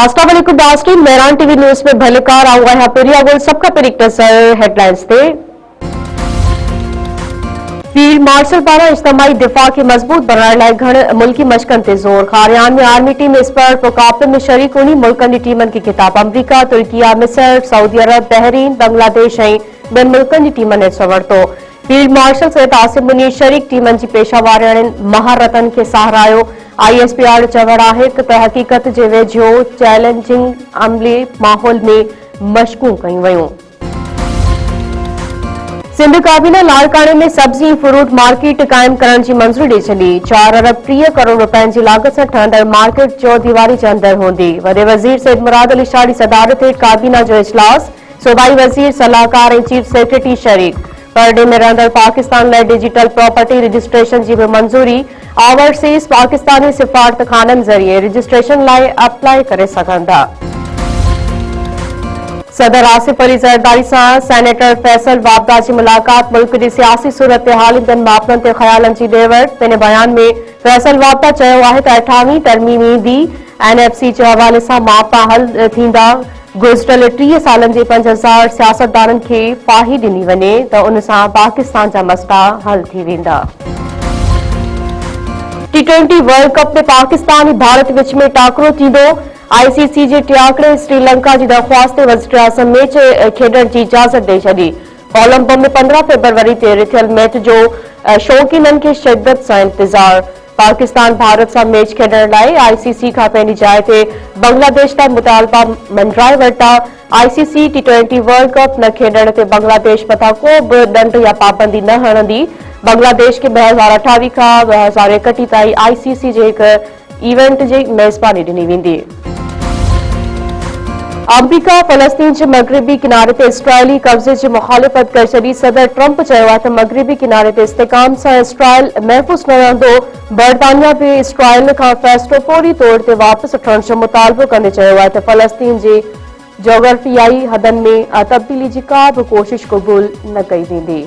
अस्सलाम वालेकुम नाज़रीन, मेहरान टीवी न्यूज़ में भलेकार आऊंगा है पेरिया गोल सबका पेरिक नजर हेडलाइंस थे। फील्ड मार्शल पारा इज्तमाही दिफा के मजबूत बनाने लाइ घण मुल्की मशकन ते जोर। खारियान में आर्मी टीम एक्सपर्ट मुकाबले में शरीक हुई। मुल्कनि जी टीमनि खे खिताब अमरीका, तुर्किया, मिस्र, सऊदी अरब, बहरीन, बांग्लादेश ऐं ॿियनि मुल्कनि जी टीमनि हिस्सो वरितो। फील्ड मार्शल सैयद आसिम मुनीर शरीक टीमनि जी पेशावरनि महारतनि खे सहारायो। ISPR चवण आहे त हक़ीक़त जे वेझो चैलेंजिंग अमली माहौल में मशकूं कयूं वयूं। सिंध काबीना लाड़काने में सब्जी फ्रूट मार्केट कायम करण की मंजूरी ॾेई छॾी। 4 अरब 30 करोड़ रुपयनि जी लागत सां ठहंदड़ मार्केट चौदीवारी जे अंदर हूंदी। वॾे वज़ीर सैयद मुराद अली शाह जी सदारत हेठि काबीना जो इजलास। सूबाई वज़ीर सलाहकार ऐं चीफ सेक्रेटरी शरीक। परडे में रहंदड़ पाकिस्तान लाइ डिजिटल प्रॉपर्टी रजिस्ट्रेशन की भी मंजूरी। ओवरसीज़ पाकिस्तानी सिफारत खाननि ज़रिए रजिस्ट्रेशन लाइ अप्लाई करे सघंदा। सदर आसिफ अली ज़रदारी सां सेनेटर फैसल वाबदा की मुलाकात। मुल्क की सियासी सूरत हाल ॿियनि मामलनि ते ख़यालनि जी ॾे वठि। पंहिंजे बयान में फैसल वाबदा चयो आहे त 28वीं तरमीम ईंदी। NFC जे हवाले सां मामला हल थींदा। गुज़िरियल 30 सालनि जे 5000 सियासतदाननि खे फाही ॾिनी वञे त उन सां पाकिस्तान जा मसइला हल थी वेंदा। T20 वर्ल्ड कप में पाकिस्तान ऐं भारत विच में टाकरो थींदो। ICC जे टियाकड़े श्रीलंका की दरख्वास्त ते वज़ीर आज़म मैच खेॾण की इजाज़त ॾेई छॾी। कोलंबो में 15 फरवरी ते रिथियल मैच जो शौक़ीननि खे शिद्दत सां इंतज़ार। पाकिस्तान भारत सां मैच खेॾण लाइ ICC खां पंहिंजी जाइ ते बांग्लादेश ताईं मुतालबा मंडराए वरिता। ICC T20 वर्ल्ड कप न खेॾण ते बांग्लादेश मथां को बि ॾंड या पाबंदी न हणंदी। बांग्लादेश के 2028 खां 2031 ताईं ICC जे हिक इवेंट जी मेज़बानी ॾिनी वेंदी। अमरीका फ़लस्तीन के मगरबी किनारे ते इसराइली कब्ज़े की मुखालिफ़त कर छॾी। सदर ट्रंप चयो आहे त मगरबी किनारे ते इस्तेहकाम सां इसराइल महफ़ूज़ न रहंदो। बरतानिया भी इसराइल खां फ़ैसिलो फौरी तौर ते वापस वठण जो मुतालबो कंदे चयो आहे त फ़लस्तीन जे जोग्राफियाई हदनि में तब्दीली की का भी कोशिश क़बूल न कई वेंदी।